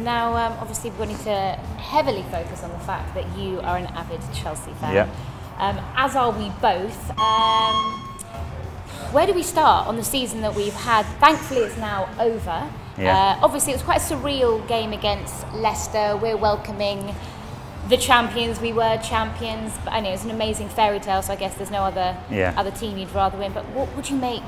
Now, obviously, we're going to heavily focus on the fact that you are an avid Chelsea fan. Yeah. As are we both. Where do we start on the season that we've had? Thankfully, it's now over. Yeah. Obviously, it was quite a surreal game against Leicester. We're welcoming the champions. We were champions. But I know it's an amazing fairy tale, so I guess there's no other team you'd rather win. But what would you make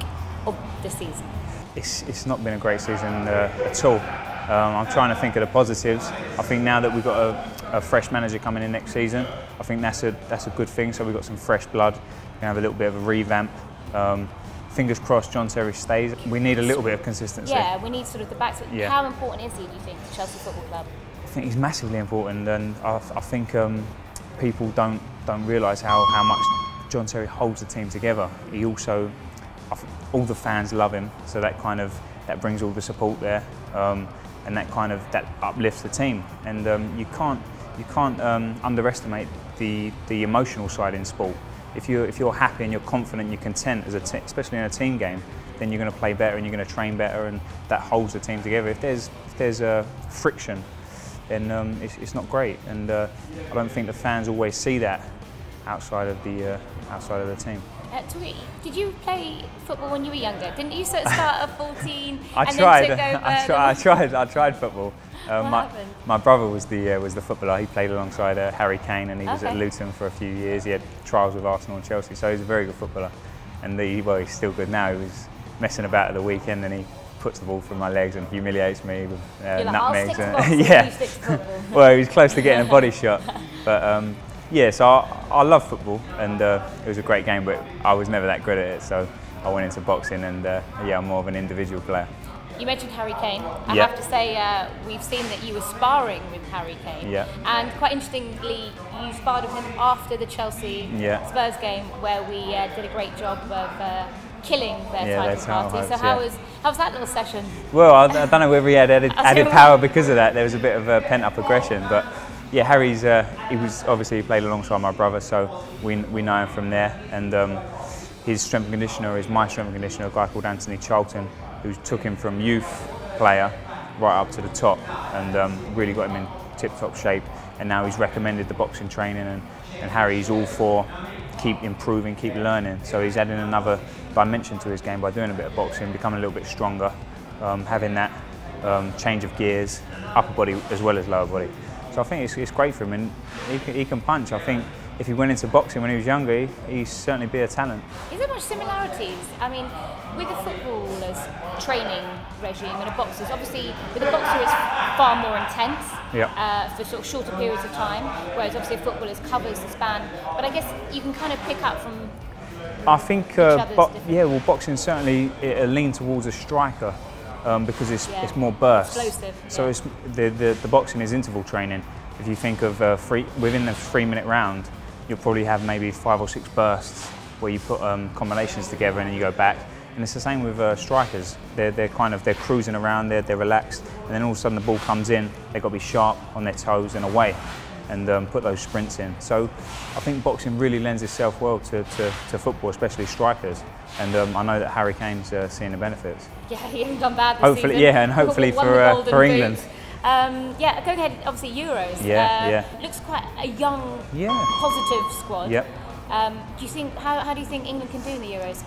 of this season? It's not been a great season at all. I'm trying to think of the positives. I think now that we've got a fresh manager coming in next season, I think that's a good thing. So we've got some fresh blood. We're gonna have a little bit of a revamp. Fingers crossed John Terry stays. We need a little bit of consistency. Yeah, we need sort of the back. Yeah. How important is he, do you think, to Chelsea Football Club? I think he's massively important, and I think people don't realise how much John Terry holds the team together. He also, all the fans love him, so that brings all the support there, and that uplifts the team. And you can't underestimate the emotional side in sport. If you're happy and you're confident, you're content as especially in a team game, then you're going to play better and you're going to train better, and that holds the team together. If there's a friction, then it's not great, and I don't think the fans always see that outside of the team. Did you play football when you were younger? Didn't you sort of start at 14 I and tried. then took over? I tried football. My brother was the footballer. He played alongside Harry Kane, and he was at Luton for a few years. He had trials with Arsenal and Chelsea, so he's a very good footballer. And he's still good now. He was messing about at the weekend, and he puts the ball through my legs and humiliates me with nutmegs. Well, he was close to getting a body shot, but yeah. So I love football, and it was a great game, but I was never that good at it. So I went into boxing, and yeah, I'm more of an individual player. You mentioned Harry Kane. I have to say, we've seen that you were sparring with Harry Kane. Yeah. And quite interestingly, you sparred with him after the Chelsea Spurs game, where we did a great job of killing their title party. So how was that little session? Well, I don't know whether he had added power because of that. There was a bit of pent-up aggression, but yeah, Harry's he played alongside my brother, so we know him from there. And his strength and conditioner is my strength and conditioner, a guy called Anthony Charlton, who took him from youth player right up to the top, and really got him in tip-top shape. And now he's recommended the boxing training, and Harry's all for keep improving, keep learning. So he's adding another dimension to his game by doing a bit of boxing, becoming a little bit stronger, having that change of gears, upper body as well as lower body. So I think it's great for him, and he can punch. I think if he went into boxing when he was younger, he'd certainly be a talent. Is there much similarities? I mean, with a footballer's training regime and a boxer's, obviously with a boxer it's far more intense for sort of shorter periods of time, whereas obviously a footballer's covers the span. But I guess you can kind of pick up from I think, boxing certainly it'll lean towards a striker because it's more burst. Explosive. So it's the boxing is interval training. If you think of within the 3-minute round, you'll probably have maybe 5 or 6 bursts where you put combinations together and then you go back. And it's the same with strikers. They're cruising around, they're relaxed, and then all of a sudden the ball comes in. They've got to be sharp on their toes and away, and put those sprints in. So I think boxing really lends itself well to football, especially strikers. And I know that Harry Kane's seeing the benefits. Yeah, he hasn't done bad this season. Yeah, and hopefully for England. Yeah, going ahead, obviously Euros. Looks quite a young, positive squad. Yep. Do you think? How do you think England can do in the Euros?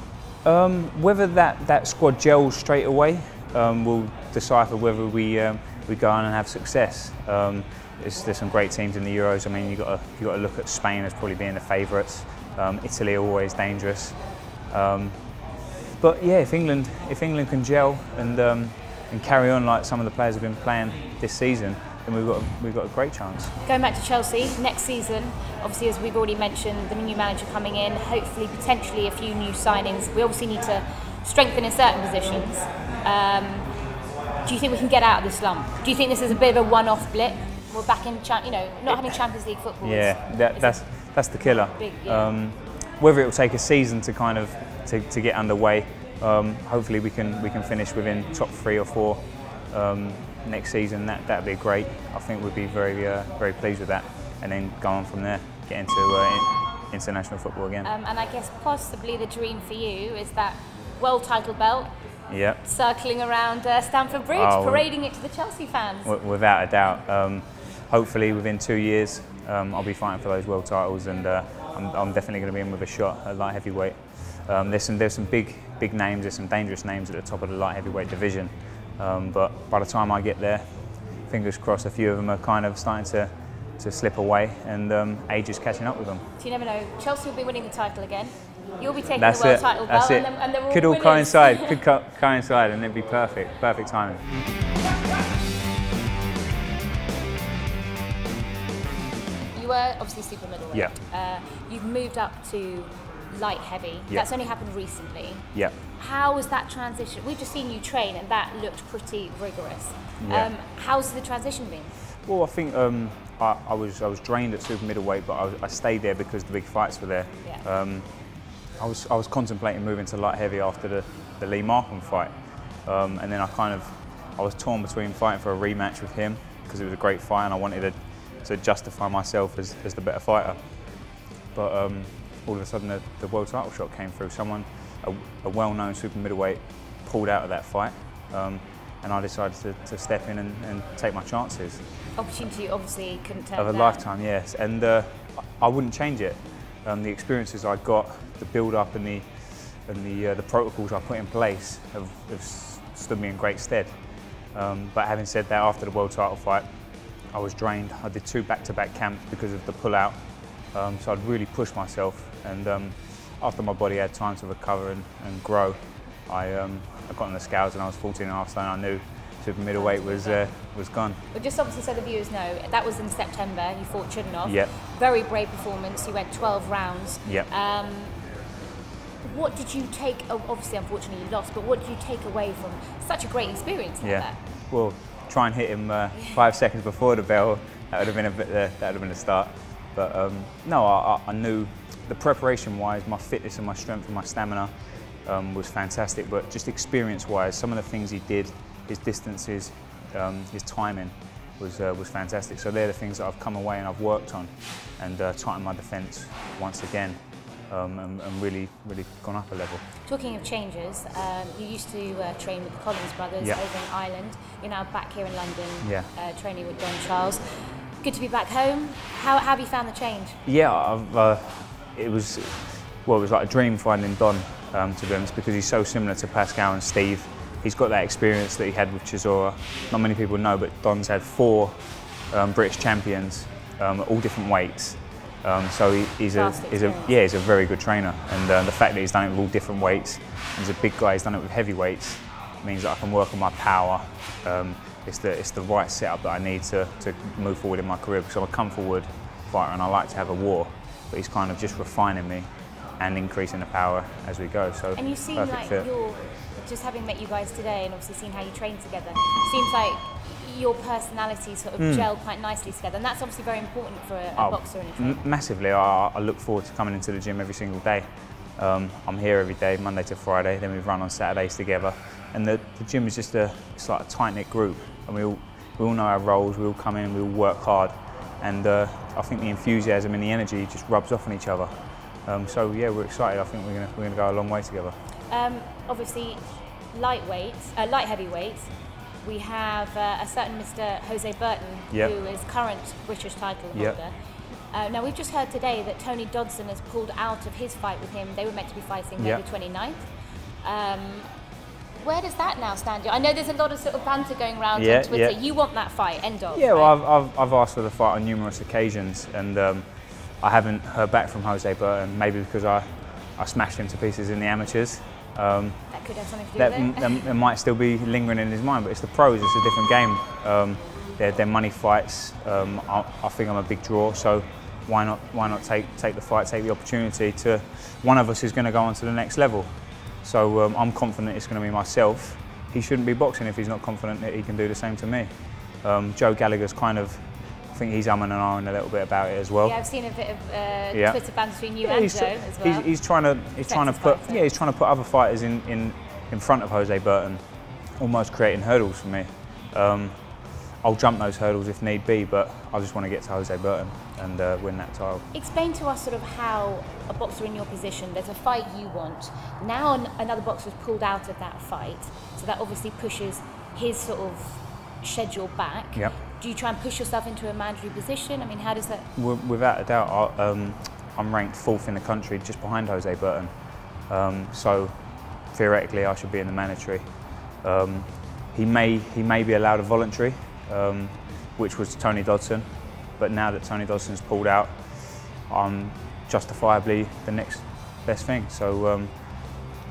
Whether that squad gels straight away will decipher whether we go on and have success. There's some great teams in the Euros. I mean, you got to look at Spain as probably being the favourites. Italy are always dangerous. But yeah, if England can gel and carry on like some of the players have been playing this season, then we've got a great chance. Going back to Chelsea next season, obviously as we've already mentioned, the new manager coming in, hopefully potentially a few new signings. We obviously need to strengthen in certain positions. Do you think we can get out of this slump? Do you think this is a bit of a one-off blip? We're back in, not having Champions League football. Yeah, that's the killer. Big, whether it will take a season to to get underway. Hopefully we can finish within top 3 or 4 next season. That'd be great. I think we'd be very pleased with that, and then go on from there, get into international football again. And I guess possibly the dream for you is that world title belt, circling around Stamford Bridge, parading it to the Chelsea fans. Without a doubt. Hopefully within 2 years I'll be fighting for those world titles, and I'm definitely going to be in with a shot at light heavyweight. There's some big names, there's some dangerous names at the top of the light heavyweight division, but by the time I get there, fingers crossed, a few of them are kind of starting to slip away, and age is catching up with them. So you never know, Chelsea will be winning the title again. You'll be taking the world title belt, and they're all could all winners. coincide, and it'd be perfect timing. You were obviously super middleweight. Yeah. You've moved up to light heavy. Yeah. That's only happened recently. Yeah. How was that transition? We've just seen you train, and that looked pretty rigorous. Yeah. How's the transition been? Well, I think I was drained at super middleweight, but I stayed there because the big fights were there. Yeah. I was contemplating moving to light heavy after the Lee Markham fight, and then I was torn between fighting for a rematch with him because it was a great fight and I wanted to justify myself as the better fighter. But all of a sudden the world title shot came through. A well-known super middleweight pulled out of that fight, and I decided to step in and take my chances. Opportunity obviously couldn't turn of a down. lifetime, yes, and I wouldn't change it. The experiences I got, the build-up and the protocols I put in place have stood me in great stead. But having said that, after the world title fight, I was drained. I did 2 back-to-back camps because of the pull-out, so I'd really pushed myself. And after my body had time to recover and grow, I got on the scales and I was 14.5 stone. I knew super middleweight was gone. Well, just obviously so the viewers know, that was in September. You fought Chudinov. Yep. Very brave performance. You went 12 rounds. Yep. What did you take? Obviously, unfortunately, you lost. But what did you take away from such a great experience like that? Well, try and hit him 5 seconds before the bell. That would have been that would have been a start. But no, I knew the preparation-wise, my fitness and my strength and my stamina was fantastic. But just experience-wise, some of the things he did, his distances, his timing was fantastic. So they're the things that I've come away and I've worked on, and tightened my defence once again, and really gone up a level. Talking of changes, you used to train with the Collins brothers over in Ireland. You're now back here in London, training with Don Charles. Good to be back home. How have you found the change? Yeah, it was like a dream finding Don, to be honest, because he's so similar to Pascal and Steve. He's got that experience that he had with Chisora. Not many people know, but Don's had 4 British champions at all different weights. So he's a very good trainer, and the fact that he's done it with all different weights, he's a big guy, he's done it with heavyweights, means that I can work on my power. It's the right setup that I need to move forward in my career, because I'm a come forward fighter and I like to have a war, but he's kind of just refining me and increasing the power as we go. So and you seem like you're, just having met you guys today and obviously seeing how you train together, seems like your personalities sort of gel quite nicely together, and that's obviously very important for a boxer and a trainer. Massively. I look forward to coming into the gym every single day. I'm here every day, Monday to Friday, then we run on Saturdays together, and the gym is just it's like a tight-knit group, and we all know our roles, we all come in, we all work hard, and I think the enthusiasm and the energy just rubs off on each other. So yeah, we're excited. I think we're gonna go a long way together. Obviously, light heavyweights, we have a certain Mr. Jose Burton, who is current British title holder. Now we've just heard today that Tony Dodson has pulled out of his fight with him. They were meant to be fighting May the 29th. Where does that now stand? I know there's a lot of sort of banter going around on Twitter. You want that fight, end of. Yeah, well, I've asked for the fight on numerous occasions, and I haven't heard back from Jose Burton, maybe because I smashed him to pieces in the amateurs. That could have something to do with it. It might still be lingering in his mind, but it's the pros, it's a different game. They're money fights. I think I'm a big draw, so why not take the fight, take the opportunity to, one of us is going to go on to the next level. So I'm confident it's going to be myself. He shouldn't be boxing if he's not confident that he can do the same to me. Joe Gallagher's kind of, I think he's umming and ahhing a little bit about it as well. Yeah, I've seen a bit of Twitter banter between you and Joe as well. He's trying to put other fighters in front of Jose Burton, almost creating hurdles for me. I'll jump those hurdles if need be, but I just want to get to Jose Burton. and win that title. Explain to us sort of how a boxer in your position, there's a fight you want, now another boxer's pulled out of that fight, so that obviously pushes his sort of schedule back. Yep. Do you try and push yourself into a mandatory position? I mean, how does that... Without a doubt, I'm ranked 4th in the country, just behind Jose Burton. So theoretically, I should be in the mandatory. He may be allowed a voluntary, which was Tony Dodson, but now that Tony Dodson's pulled out, I'm justifiably the next best thing. So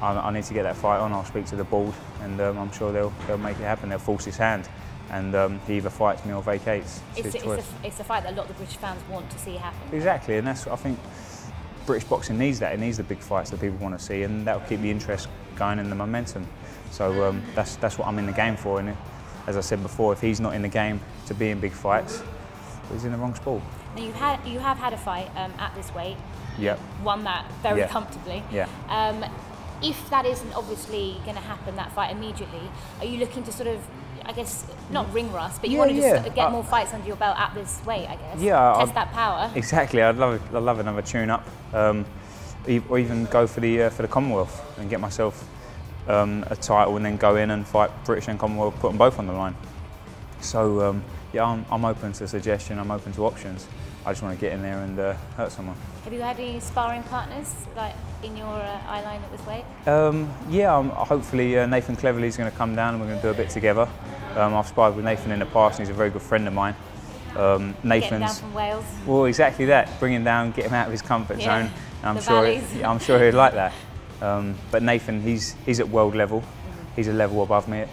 I need to get that fight on. I'll speak to the board, and I'm sure they'll make it happen. They'll force his hand, and he either fights me or vacates. It's a fight that a lot of the British fans want to see happen. Exactly, and I think British boxing needs that. It needs the big fights that people want to see, and that'll keep the interest going and the momentum. So that's what I'm in the game for. And as I said before, if he's not in the game to be in big fights, he's in the wrong sport. Now you have had a fight at this weight. Yep. Won that very comfortably. Yeah. If that isn't obviously going to happen, that fight immediately, are you looking to sort of, I guess, not ring rust, but you want to just get more fights under your belt at this weight, I guess? Yeah. Test that power. Exactly. I'd love another tune-up, or even go for the Commonwealth and get myself a title, and then go in and fight British and Commonwealth, put them both on the line. So yeah, I'm open to suggestion. I'm open to options. I just want to get in there and hurt someone. Have you had any sparring partners like in your eye line at this weight? Yeah, hopefully Nathan Cleverley's going to come down and we're going to do a bit together. I've sparred with Nathan in the past, and he's a very good friend of mine. Getting down from Wales. Well, exactly that. Bring him down, get him out of his comfort zone. I'm sure he'd like that. But Nathan, he's at world level. He's a level above me.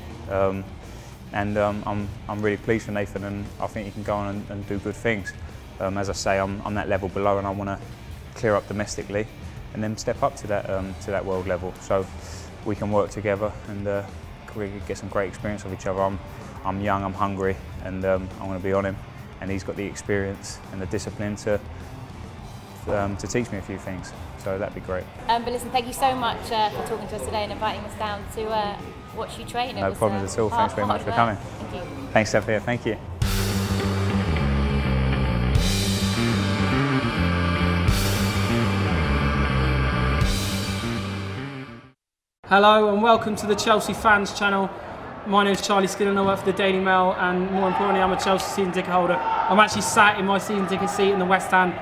And I'm really pleased for Nathan, and I think he can go on and do good things. As I say, I'm that level below, and I want to clear up domestically and then step up to that world level, so we can work together and we can get some great experience of each other. I'm young, I'm hungry, and I'm going to be on him, and he's got the experience and the discipline to teach me a few things, so that'd be great. But listen, thank you so much for talking to us today and inviting us down to watch you train. No problems at all. Thanks very much for coming. Thank you. Thanks, Sophia. Thank you. Hello and welcome to the Chelsea Fans Channel. My name is Charlie Skinner, I work for the Daily Mail, and more importantly, I'm a Chelsea season ticket holder. I'm actually sat in my season ticket seat in the West Ham